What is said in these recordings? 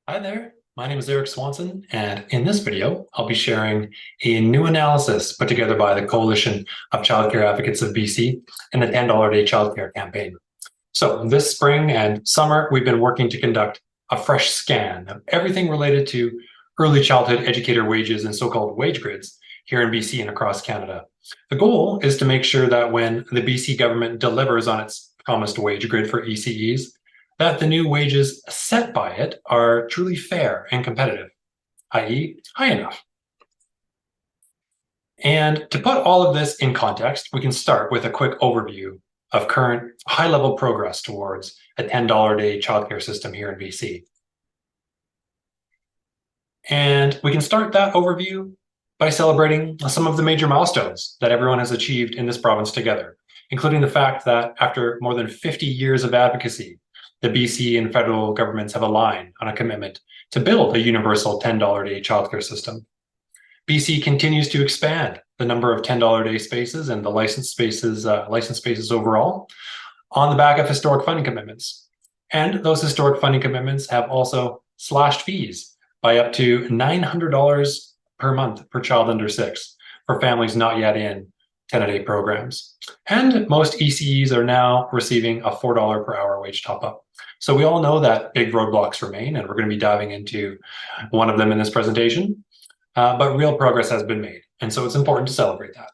Hi there, my name is Eric Swanson, and in this video, I'll be sharing a new analysis put together by the Coalition of Childcare Advocates of BC and the $10 a day childcare campaign. So this spring and summer, we've been working to conduct a fresh scan of everything related to early childhood educator wages and so-called wage grids here in BC and across Canada. The goal is to make sure that when the BC government delivers on its promised wage grid for ECEs, that the new wages set by it are truly fair and competitive, i.e. high enough. And to put all of this in context, we can start with a quick overview of current high-level progress towards a $10 a day childcare system here in BC. And we can start that overview by celebrating some of the major milestones that everyone has achieved in this province together, including the fact that after more than 50 years of advocacy, the BC and federal governments have aligned on a commitment to build a universal $10 a day childcare system. BC continues to expand the number of $10 a day spaces and the licensed spaces overall on the back of historic funding commitments. And those historic funding commitments have also slashed fees by up to $900 per month per child under 6 for families not yet in 10-a-day programs. And most ECEs are now receiving a $4 per hour wage top-up. So we all know that big roadblocks remain, and we're going to be diving into one of them in this presentation, but real progress has been made, and so it's important to celebrate that.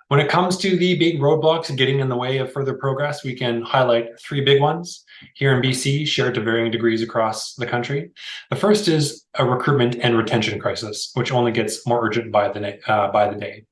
When it comes to the big roadblocks getting in the way of further progress, we can highlight 3 big ones here in BC, shared to varying degrees across the country. The first is a recruitment and retention crisis, which only gets more urgent by the day.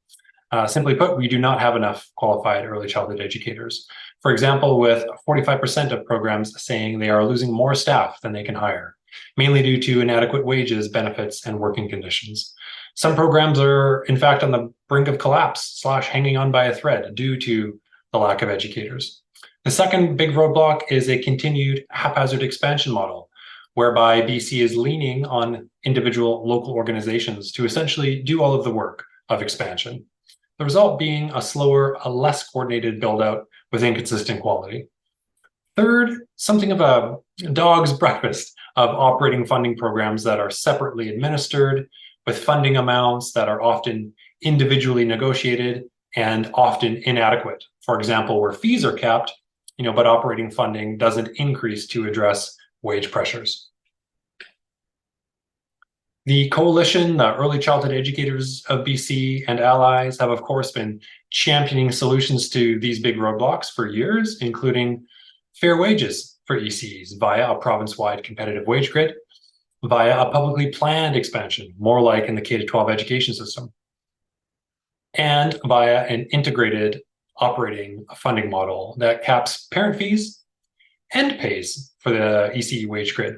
Simply put, we do not have enough qualified early childhood educators. For example, with 45% of programs saying they are losing more staff than they can hire, mainly due to inadequate wages, benefits, and working conditions. Some programs are, in fact, on the brink of collapse / hanging on by a thread due to the lack of educators. The second big roadblock is a continued haphazard expansion model, whereby BC is leaning on individual local organizations to essentially do all of the work of expansion. The result being a slower, a less coordinated build-out with inconsistent quality. Third, something of a dog's breakfast of operating funding programs that are separately administered with funding amounts that are often individually negotiated and often inadequate. For example, where fees are capped, but operating funding doesn't increase to address wage pressures. The Coalition, the Early Childhood Educators of BC and allies have, of course, been championing solutions to these big roadblocks for years, including fair wages for ECEs via a province-wide competitive wage grid, via a publicly planned expansion, more like in the K-12 education system, and via an integrated operating funding model that caps parent fees and pays for the ECE wage grid,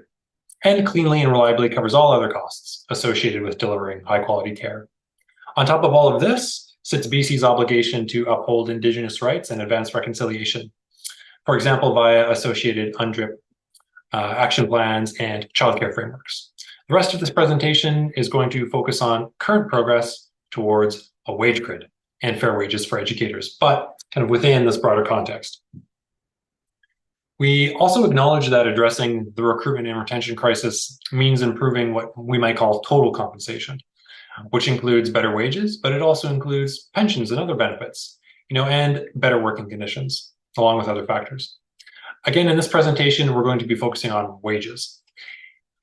and cleanly and reliably covers all other costs associated with delivering high-quality care. On top of all of this sits BC's obligation to uphold Indigenous rights and advance reconciliation, for example, via associated UNDRIP action plans and childcare frameworks. The rest of this presentation is going to focus on current progress towards a wage grid and fair wages for educators, but kind of within this broader context. We also acknowledge that addressing the recruitment and retention crisis means improving what we might call total compensation, which includes better wages, but it also includes pensions and other benefits, and better working conditions, along with other factors. Again, in this presentation, we're going to be focusing on wages.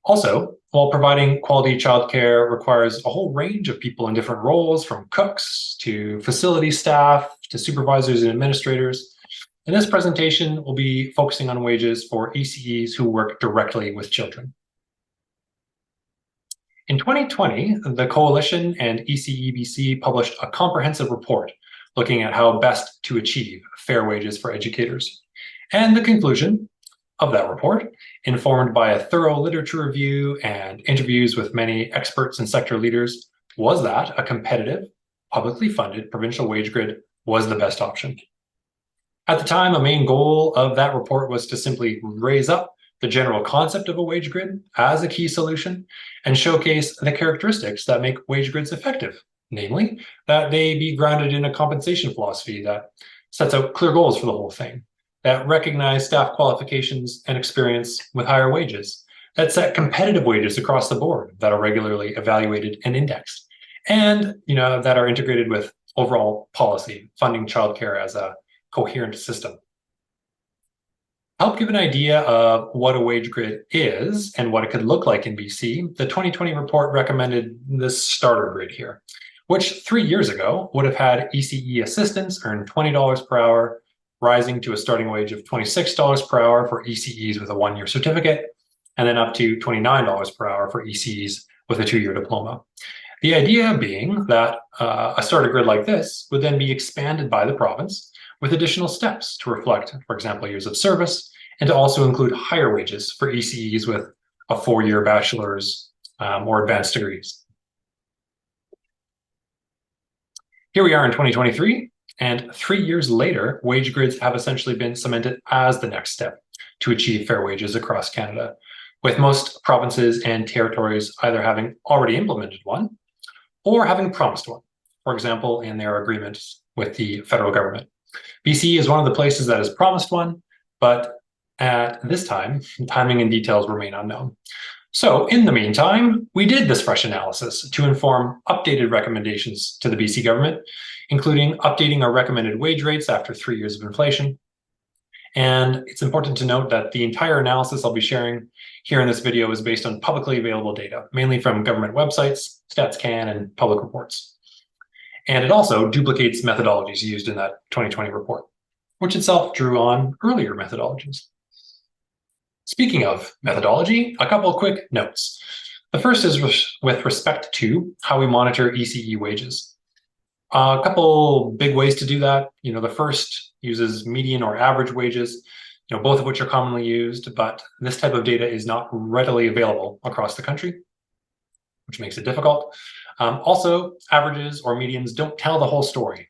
Also, while providing quality childcare requires a whole range of people in different roles, from cooks to facility staff to supervisors and administrators, in this presentation, we'll be focusing on wages for ECEs who work directly with children. In 2020, the Coalition and ECEBC published a comprehensive report looking at how best to achieve fair wages for educators. And the conclusion of that report, informed by a thorough literature review and interviews with many experts and sector leaders, was that a competitive, publicly funded provincial wage grid was the best option. At the time, a main goal of that report was to simply raise up the general concept of a wage grid as a key solution and showcase the characteristics that make wage grids effective, namely that they be grounded in a compensation philosophy that sets out clear goals for the whole thing, that recognize staff qualifications and experience with higher wages, that set competitive wages across the board that are regularly evaluated and indexed, and that are integrated with overall policy, funding childcare as a coherent system. To help give an idea of what a wage grid is and what it could look like in BC, the 2020 report recommended this starter grid here, which 3 years ago would have had ECE assistants earn $20 per hour, rising to a starting wage of $26 per hour for ECEs with a 1-year certificate, and then up to $29 per hour for ECEs with a 2-year diploma. The idea being that a starter grid like this would then be expanded by the province with additional steps to reflect, for example, years of service, and to also include higher wages for ECEs with a 4-year bachelor's or advanced degrees. Here we are in 2023, and 3 years later, wage grids have essentially been cemented as the next step to achieve fair wages across Canada, with most provinces and territories either having already implemented one or having promised one, for example, in their agreements with the federal government. BC is one of the places that has promised one, but at this time, timing and details remain unknown. So in the meantime, we did this fresh analysis to inform updated recommendations to the BC government, including updating our recommended wage rates after 3 years of inflation. And it's important to note that the entire analysis I'll be sharing here in this video is based on publicly available data, mainly from government websites, StatsCan, and public reports. And it also duplicates methodologies used in that 2020 report, which itself drew on earlier methodologies. Speaking of methodology, a couple of quick notes. The first is with respect to how we monitor ECE wages. A couple big ways to do that. The first uses median or average wages, both of which are commonly used, but this type of data is not readily available across the country, which makes it difficult. Also, averages or medians don't tell the whole story.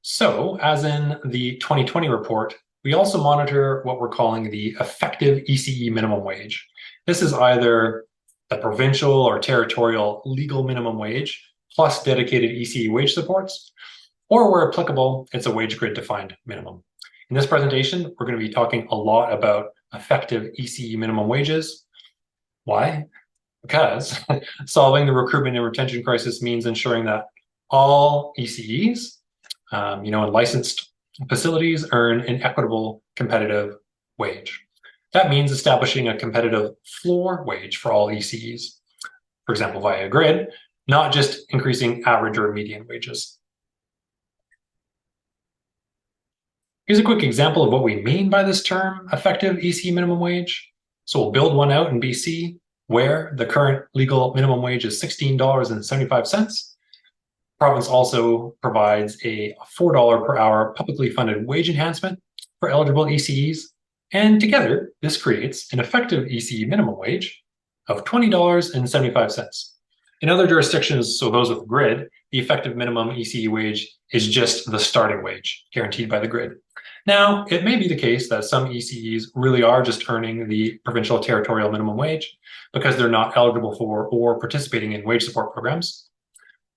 So, as in the 2020 report, we also monitor what we're calling the effective ECE minimum wage. This is either the provincial or territorial legal minimum wage plus dedicated ECE wage supports, or where applicable, it's a wage grid defined minimum. In this presentation, we're going to be talking a lot about effective ECE minimum wages. Why? Because solving the recruitment and retention crisis means ensuring that all ECEs, and licensed facilities earn an equitable, competitive wage. That means establishing a competitive floor wage for all ECEs, for example, via a grid, not just increasing average or median wages. Here's a quick example of what we mean by this term, effective ECE minimum wage. So we'll build one out in BC, where the current legal minimum wage is $16.75. The province also provides a $4 per hour publicly funded wage enhancement for eligible ECEs, and together this creates an effective ECE minimum wage of $20.75. In other jurisdictions, so those with grid, the effective minimum ECE wage is just the starting wage guaranteed by the grid. Now, it may be the case that some ECEs really are just earning the provincial territorial minimum wage because they're not eligible for or participating in wage support programs.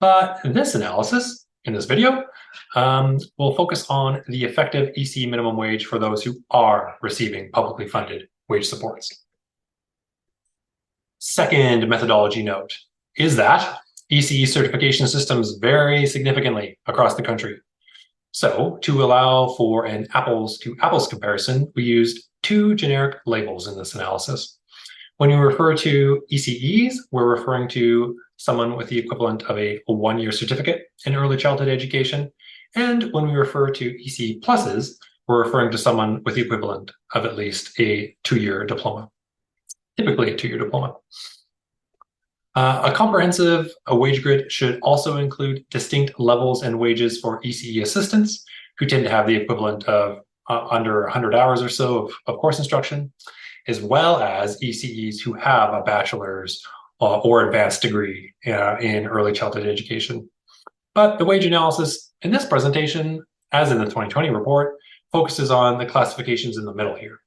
But this analysis, in this video, will focus on the effective ECE minimum wage for those who are receiving publicly funded wage supports. Second methodology note is that ECE certification systems vary significantly across the country. So to allow for an apples to apples comparison, we used 2 generic labels in this analysis. When we refer to ECEs, we're referring to someone with the equivalent of a 1-year certificate in early childhood education. And when we refer to ECE pluses, we're referring to someone with the equivalent of at least a 2-year diploma, typically a 2-year diploma. A comprehensive wage grid should also include distinct levels and wages for ECE assistants, who tend to have the equivalent of under 100 hours or so of course instruction, as well as ECEs who have a bachelor's or advanced degree in early childhood education. But the wage analysis in this presentation, as in the 2020 report, focuses on the classifications in the middle here,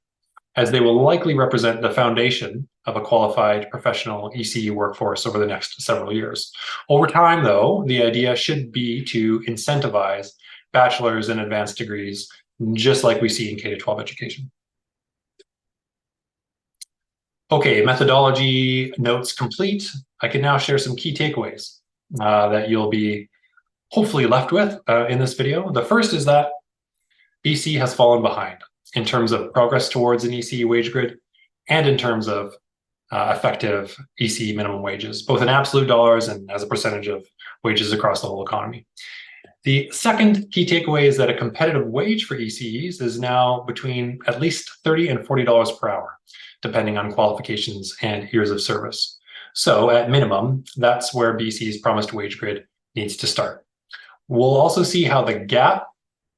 as they will likely represent the foundation of a qualified professional ECE workforce over the next several years. Over time, though, the idea should be to incentivize bachelor's and advanced degrees, just like we see in K-12 education. Okay, methodology notes complete. I can now share some key takeaways that you'll be hopefully left with in this video. The first is that BC has fallen behind in terms of progress towards an ECE wage grid and in terms of effective ECE minimum wages, both in absolute dollars and as a percentage of wages across the whole economy. The second key takeaway is that a competitive wage for ECEs is now between at least $30 and $40 per hour, depending on qualifications and years of service. So at minimum, that's where BC's promised wage grid needs to start. We'll also see how the gap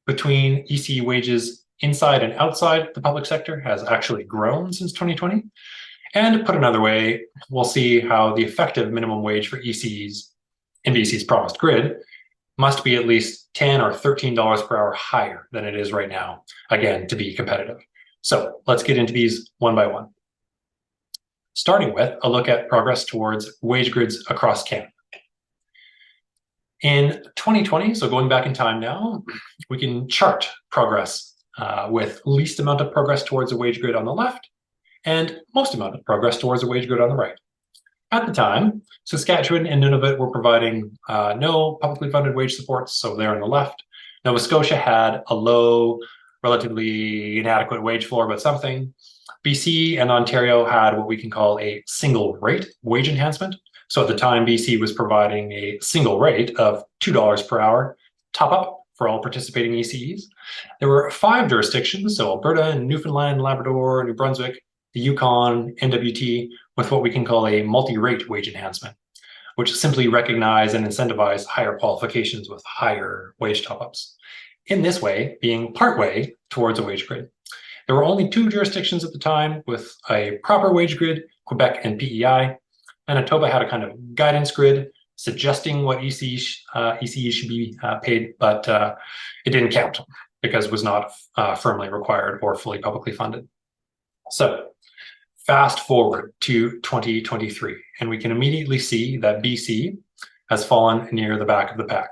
between ECE wages inside and outside the public sector has actually grown since 2020. And put another way, we'll see how the effective minimum wage for ECEs in BC's promised grid must be at least $10 or $13 per hour higher than it is right now, again, to be competitive. So let's get into these one by one. Starting with a look at progress towards wage grids across Canada. In 2020, so going back in time now, we can chart progress with least amount of progress towards a wage grid on the left and most amount of progress towards a wage grid on the right. At the time, Saskatchewan and Nunavut were providing no publicly funded wage supports, so they're on the left. Nova Scotia had a low, relatively inadequate wage floor, but something. BC and Ontario had what we can call a single rate wage enhancement. So at the time, BC was providing a single rate of $2 per hour top up for all participating ECEs. There were 5 jurisdictions, so Alberta and Newfoundland, Labrador, New Brunswick, the Yukon, NWT, with what we can call a multi-rate wage enhancement, which simply recognize and incentivize higher qualifications with higher wage top-ups. In this way, being partway towards a wage grid. There were only 2 jurisdictions at the time with a proper wage grid, Quebec and PEI. Manitoba had a kind of guidance grid suggesting what ECEs should be paid, but it didn't count because it was not firmly required or fully publicly funded. So fast forward to 2023, and we can immediately see that BC has fallen near the back of the pack.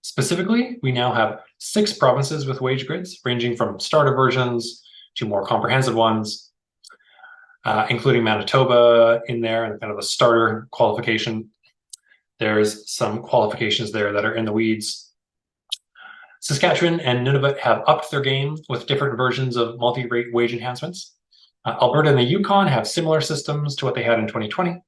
Specifically, we now have 6 provinces with wage grids, ranging from starter versions to more comprehensive ones, including Manitoba in there and kind of a starter qualification. There's some qualifications there that are in the weeds. Saskatchewan and Nunavut have upped their game with different versions of multi-rate wage enhancements. Alberta and the Yukon have similar systems to what they had in 2020.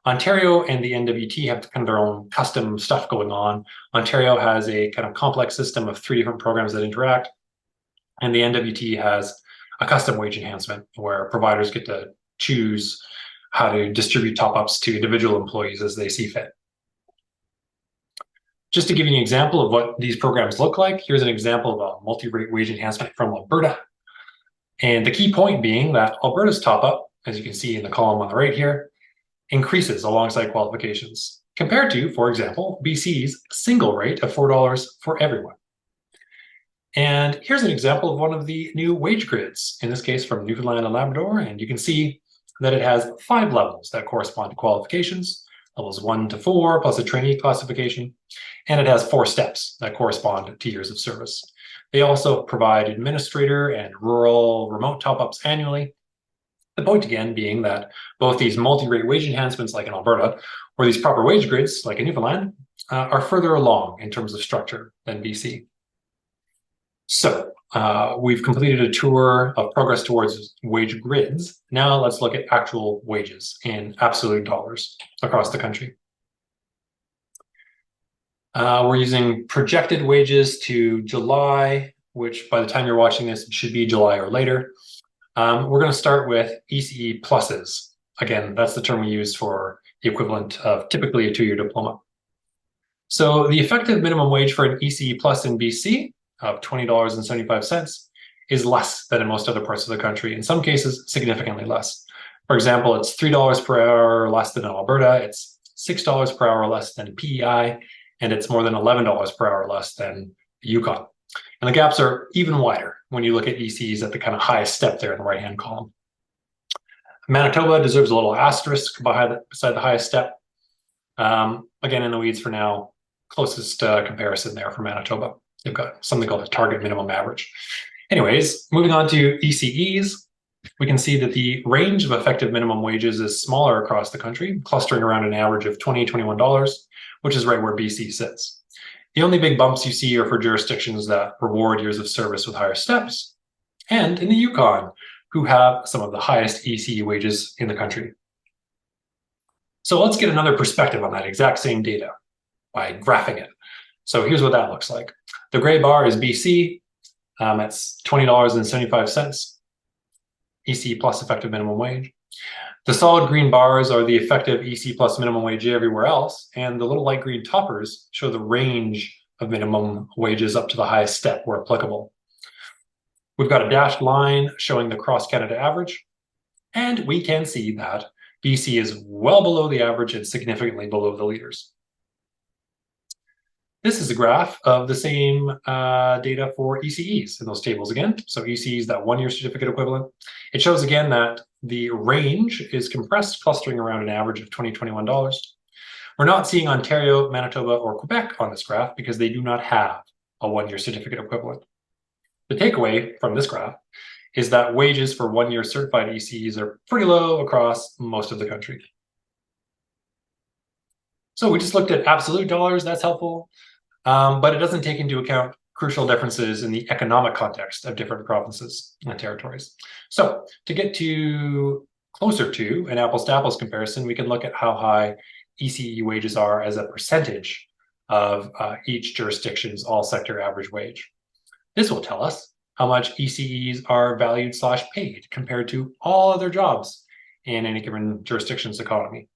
Ontario and the NWT have kind of their own custom stuff going on. Ontario has a kind of complex system of 3 different programs that interact, and the NWT has a custom wage enhancement where providers get to choose how to distribute top-ups to individual employees as they see fit. Just to give you an example of what these programs look like, here's an example of a multi-rate wage enhancement from Alberta. And the key point being that Alberta's top-up, as you can see in the column on the right here, increases alongside qualifications, compared to, for example, BC's single rate of $4 for everyone. And here's an example of one of the new wage grids, in this case from Newfoundland and Labrador, and you can see that it has 5 levels that correspond to qualifications, levels 1 to 4, plus a trainee classification, and it has 4 steps that correspond to years of service. They also provide administrator and rural remote top-ups annually. The point again being that both these multi-rate wage enhancements like in Alberta or these proper wage grids like in Newfoundland are further along in terms of structure than BC. So we've completed a tour of progress towards wage grids. Now let's look at actual wages in absolute dollars across the country. We're using projected wages to July, which by the time you're watching this, it should be July or later. We're going to start with ECE pluses. Again, that's the term we use for the equivalent of typically a 2-year diploma. So the effective minimum wage for an ECE plus in BC of $20.75 is less than in most other parts of the country, in some cases significantly less. For example, it's $3 per hour less than in Alberta, it's $6 per hour less than PEI, and it's more than $11 per hour less than the Yukon. And the gaps are even wider when you look at ECs at the kind of highest step there in the right-hand column. Manitoba deserves a little asterisk beside the highest step. Again, in the weeds for now, closest comparison there for Manitoba. They've got something called a target minimum average. Anyways, moving on to ECEs. we can see that the range of effective minimum wages is smaller across the country, clustering around an average of $20, $21, which is right where BC sits. The only big bumps you see are for jurisdictions that reward years of service with higher steps, and in the Yukon, who have some of the highest ECE wages in the country. So let's get another perspective on that exact same data by graphing it. So here's what that looks like. The gray bar is BC. It's $20.75, ECE plus effective minimum wage. The solid green bars are the effective ECE plus minimum wage everywhere else, and the little light green toppers show the range of minimum wages up to the highest step where applicable. We've got a dashed line showing the cross-Canada average, and we can see that BC is well below the average and significantly below the leaders. This is a graph of the same data for ECEs in those tables again. So ECEs, that one-year certificate equivalent. It shows again that the range is compressed, clustering around an average of $20, $21. We're not seeing Ontario, Manitoba, or Quebec on this graph because they do not have a one-year certificate equivalent. The takeaway from this graph is that wages for one-year certified ECEs are pretty low across most of the country. So we just looked at absolute dollars, that's helpful, but it doesn't take into account crucial differences in the economic context of different provinces and territories. So to get to closer to an apples to apples comparison, we can look at how high ECE wages are as a percentage of each jurisdiction's all sector average wage. This will tell us how much ECEs are valued / paid compared to all other jobs in any given jurisdiction's economy.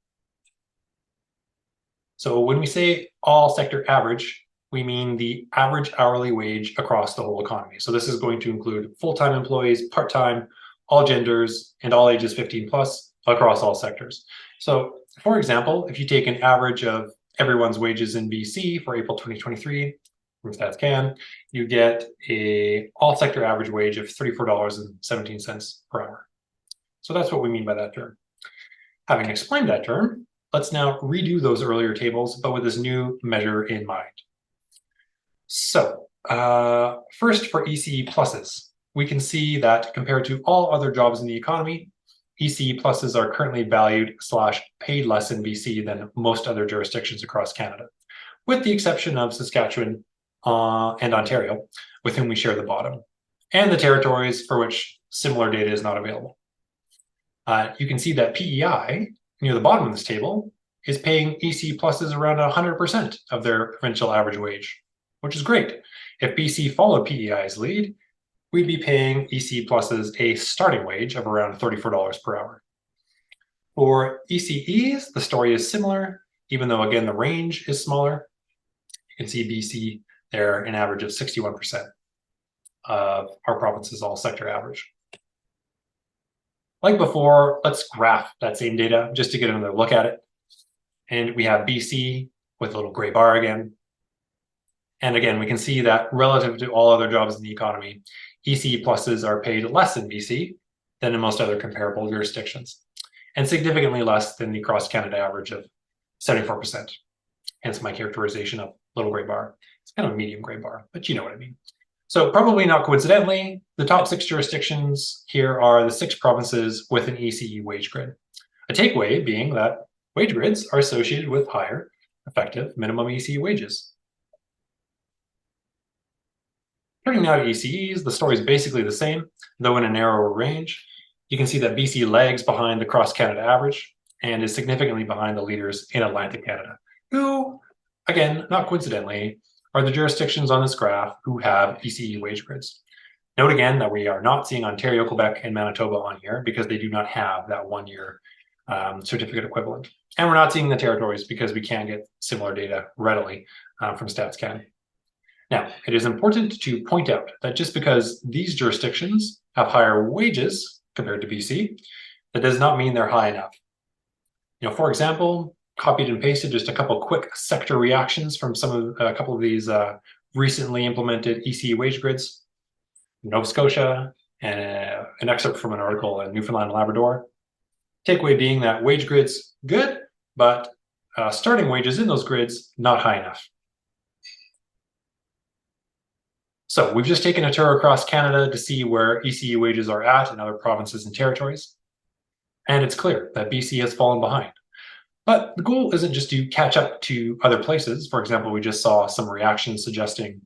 So when we say all sector average, we mean the average hourly wage across the whole economy. So this is going to include full-time employees, part-time, all genders, and all ages 15 plus across all sectors. So for example, if you take an average of everyone's wages in BC for April 2023, from StatsCan, you get a all sector average wage of $34.17 per hour. So that's what we mean by that term. Having explained that term, let's now redo those earlier tables, but with this new measure in mind. So first for ECE pluses, we can see that compared to all other jobs in the economy, ECE pluses are currently valued / paid less in BC than most other jurisdictions across Canada, with the exception of Saskatchewan and Ontario, with whom we share the bottom, and the territories for which similar data is not available. You can see that PEI, near the bottom of this table, is paying ECE pluses around 100% of their provincial average wage, which is great. If BC followed PEI's lead, we'd be paying ECE pluses a starting wage of around $34 per hour. For ECEs, the story is similar, even though again the range is smaller. You can see BC there an average of 61% of our province's all sector average. Like before, let's graph that same data just to get another look at it. And we have BC with a little gray bar again. And again, we can see that relative to all other jobs in the economy, ECE pluses are paid less in BC than in most other comparable jurisdictions, and significantly less than the cross-Canada average of 74%. Hence my characterization of little gray bar. It's kind of a medium gray bar, but you know what I mean. So probably not coincidentally, the top 6 jurisdictions here are the 6 provinces with an ECE wage grid. A takeaway being that wage grids are associated with higher effective minimum ECE wages. Turning now to ECEs, the story is basically the same, though in a narrower range. You can see that BC lags behind the cross-Canada average and is significantly behind the leaders in Atlantic Canada, who, again, not coincidentally, are the jurisdictions on this graph who have ECE wage grids. Note again that we are not seeing Ontario, Quebec, and Manitoba on here because they do not have that one-year certificate equivalent. And we're not seeing the territories because we can't get similar data readily from StatsCan. Now, it is important to point out that just because these jurisdictions have higher wages compared to BC, that does not mean they're high enough. You know, for example, copied and pasted just a couple quick sector reactions from a couple of these recently implemented ECE wage grids. Nova Scotia, and an excerpt from an article in Newfoundland and Labrador. Takeaway being that wage grids, good, but starting wages in those grids, not high enough. So we've just taken a tour across Canada to see where ECE wages are at in other provinces and territories. And it's clear that BC has fallen behind. But the goal isn't just to catch up to other places. For example, we just saw some reactions suggesting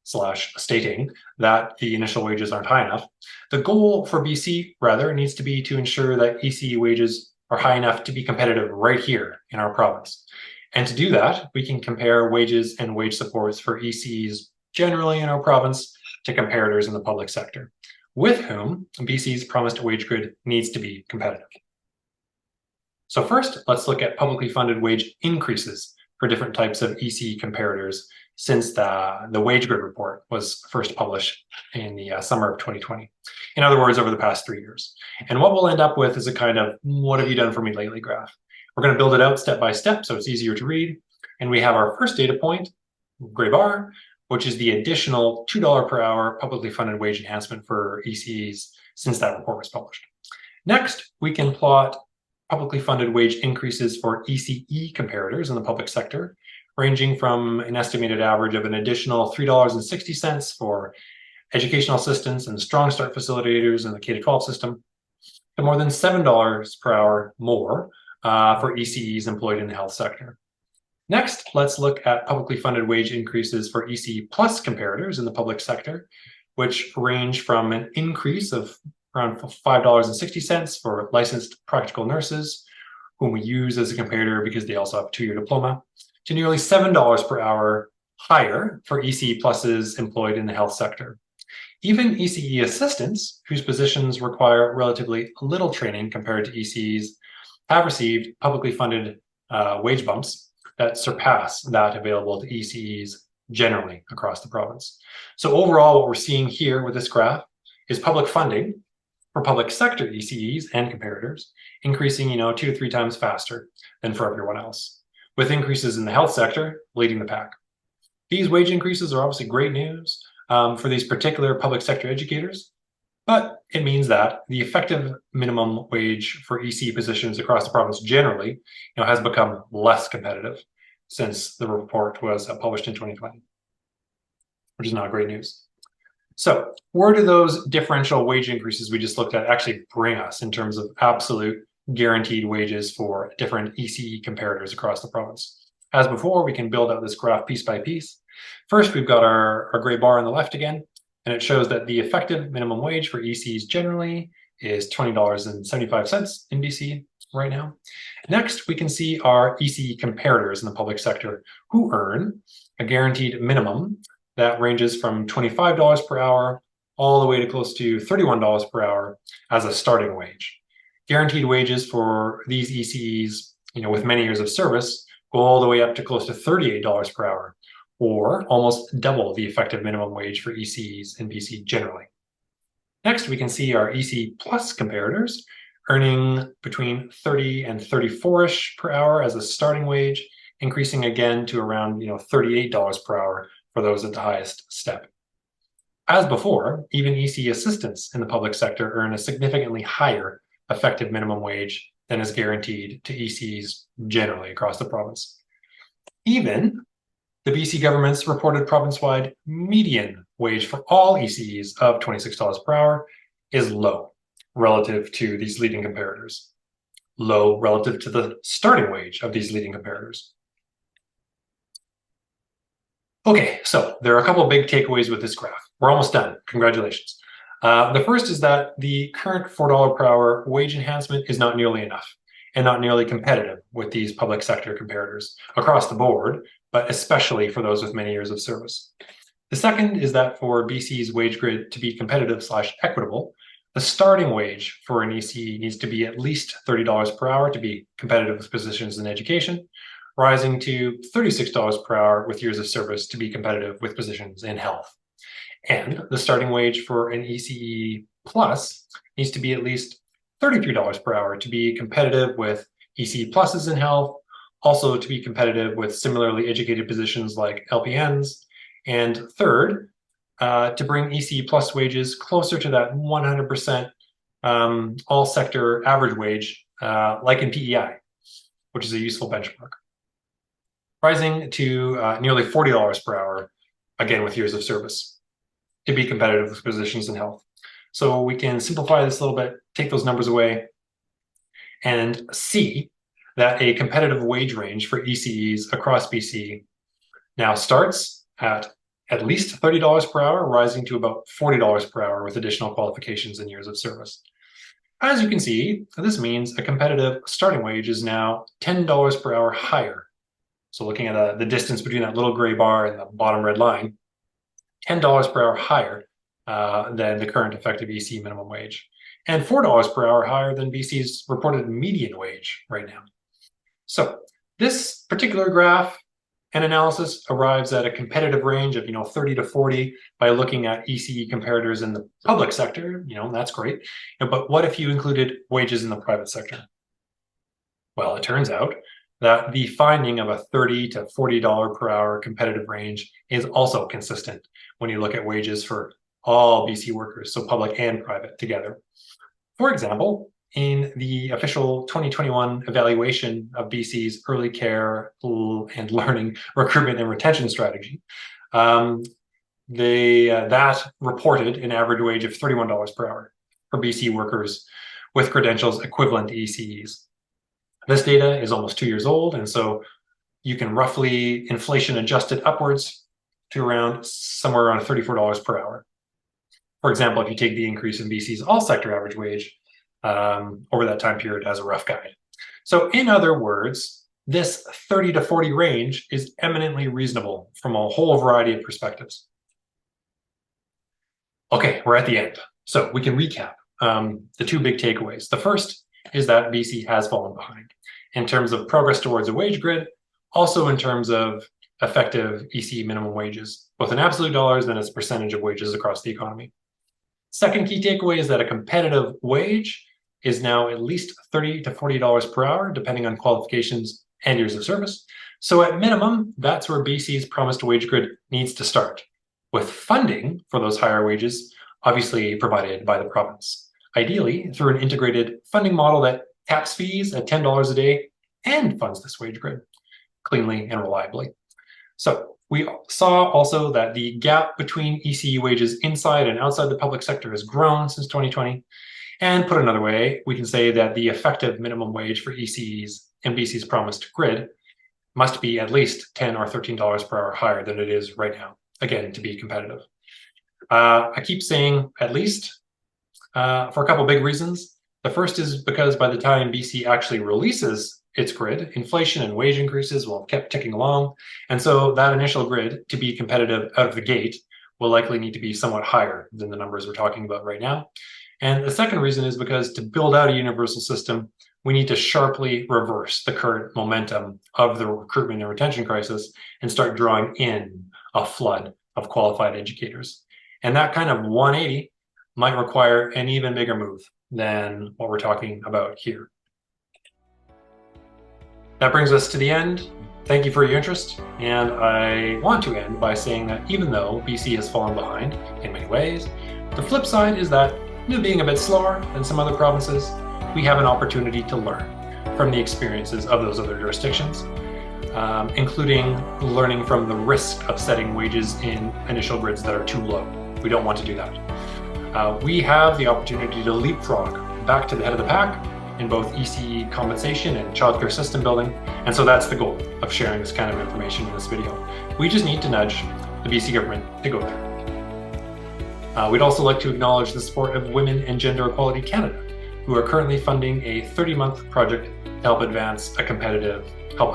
/ stating that the initial wages aren't high enough. The goal for BC, rather, needs to be to ensure that ECE wages are high enough to be competitive right here in our province. And to do that, we can compare wages and wage supports for ECEs generally in our province to comparators in the public sector, with whom BC's promised wage grid needs to be competitive. So first, let's look at publicly funded wage increases for different types of ECE comparators since the wage grid report was first published in the summer of 2020. In other words, over the past 3 years. And what we'll end up with is a kind of what have you done for me lately graph. We're going to build it out step by step so it's easier to read. And we have our first data point, gray bar, which is the additional $2 per hour publicly funded wage enhancement for ECEs since that report was published. Next, we can plot publicly funded wage increases for ECE comparators in the public sector, ranging from an estimated average of an additional $3.60 for educational assistants and Strong Start facilitators in the K-12 system, to more than $7 per hour more for ECEs employed in the health sector. Next, let's look at publicly funded wage increases for ECE plus comparators in the public sector, which range from an increase of around $5.60 for licensed practical nurses, whom we use as a comparator because they also have a 2-year diploma, to nearly $7 per hour higher for ECE pluses employed in the health sector. Even ECE assistants, whose positions require relatively little training compared to ECEs, have received publicly funded wage bumps that surpass that available to ECEs generally across the province. So overall, what we're seeing here with this graph is public funding for public sector ECEs and comparators increasing 2 to 3 times faster than for everyone else, with increases in the health sector leading the pack. These wage increases are obviously great news for these particular public sector educators, but it means that the effective minimum wage for ECE positions across the province generally has become less competitive since the report was published in 2020, which is not great news. So where do those differential wage increases we just looked at actually bring us in terms of absolute guaranteed wages for different ECE comparators across the province? As before, we can build out this graph piece by piece. First, we've got our gray bar on the left again, and it shows that the effective minimum wage for ECEs generally is $20.75 in BC right now. Next, we can see our ECE comparators in the public sector who earn a guaranteed minimum that ranges from $25 per hour all the way to close to $31 per hour as a starting wage. Guaranteed wages for these ECEs, with many years of service, go all the way up to close to $38 per hour, or almost double the effective minimum wage for ECEs in BC generally. Next, we can see our ECE plus comparators earning between 30 and 34-ish per hour as a starting wage, increasing again to around $38 per hour for those at the highest step. As before, even ECE assistants in the public sector earn a significantly higher effective minimum wage than is guaranteed to ECEs generally across the province. Even the BC government's reported province-wide median wage for all ECEs of $26 per hour is low relative to these leading comparators, low relative to the starting wage of these leading comparators. Okay, so there are a couple of big takeaways with this graph. We're almost done. Congratulations. The first is that the current $4 per hour wage enhancement is not nearly enough and not nearly competitive with these public sector comparators across the board, but especially for those with many years of service. The second is that for BC's wage grid to be competitive / equitable, the starting wage for an ECE needs to be at least $30 per hour to be competitive with positions in education, rising to $36 per hour with years of service to be competitive with positions in health. And the starting wage for an ECE plus needs to be at least $33 per hour to be competitive with ECE pluses in health, also to be competitive with similarly educated positions like LPNs, and third, to bring ECE plus wages closer to that 100% all sector average wage, like in PEI, which is a useful benchmark, rising to nearly $40 per hour, again with years of service. to be competitive with physicians in health. So we can simplify this a little bit, take those numbers away, and see that a competitive wage range for ECEs across BC now starts at least $30 per hour, rising to about $40 per hour with additional qualifications and years of service. As you can see, this means a competitive starting wage is now $10 per hour higher. So looking at the distance between that little gray bar and the bottom red line, $10 per hour higher than the current effective EC minimum wage, and $4 per hour higher than BC's reported median wage right now. So this particular graph and analysis arrives at a competitive range of 30 to 40 by looking at ECE comparators in the public sector. That's great. But what if you included wages in the private sector? Well, it turns out that the finding of a $30 to $40 per hour competitive range is also consistent when you look at wages for all BC workers, so public and private together. For example, in the official 2021 evaluation of BC's early care and learning recruitment and retention strategy, that reported an average wage of $31 per hour for BC workers with credentials equivalent to ECEs. This data is almost 2 years old, and so you can roughly inflation adjust it upwards to somewhere around $34 per hour. For example, if you take the increase in BC's all sector average wage over that time period as a rough guide. So in other words, this 30 to 40 range is eminently reasonable from a whole variety of perspectives. Okay, we're at the end. So we can recap the two big takeaways. The first is that BC has fallen behind in terms of progress towards a wage grid, also in terms of effective EC minimum wages, both in absolute dollars and as a percentage of wages across the economy. Second key takeaway is that a competitive wage is now at least $30 to $40 per hour, depending on qualifications and years of service. So at minimum, that's where BC's promised wage grid needs to start, with funding for those higher wages obviously provided by the province, ideally through an integrated funding model that caps fees at $10 a day and funds this wage grid cleanly and reliably. So we saw also that the gap between ECE wages inside and outside the public sector has grown since 2020. And put another way, we can say that the effective minimum wage for ECEs in BC's promised grid must be at least $10 or $13 per hour higher than it is right now, again, to be competitive. I keep saying at least for a couple big reasons. The first is because by the time BC actually releases its grid, inflation and wage increases will have kept ticking along. And so that initial grid, to be competitive out of the gate, will likely need to be somewhat higher than the numbers we're talking about right now. And the second reason is because to build out a universal system, we need to sharply reverse the current momentum of the recruitment and retention crisis and start drawing in a flood of qualified educators. And that kind of 180 might require an even bigger move than what we're talking about here. That brings us to the end. Thank you for your interest. And I want to end by saying that even though BC has fallen behind in many ways, the flip side is that being a bit slower than some other provinces, we have an opportunity to learn from the experiences of those other jurisdictions, including learning from the risk of setting wages in initial grids that are too low. We don't want to do that. We have the opportunity to leapfrog back to the head of the pack in both ECE compensation and childcare system building, and so that's the goal of sharing this kind of information in this video. We just need to nudge the BC government to go there. We'd also like to acknowledge the support of Women and Gender Equality Canada, who are currently funding a 30-month project to help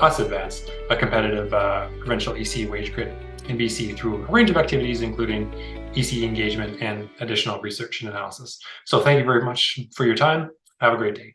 us advance a competitive provincial ECE wage grid in BC through a range of activities, including ECE engagement and additional research and analysis. So thank you very much for your time. Have a great day.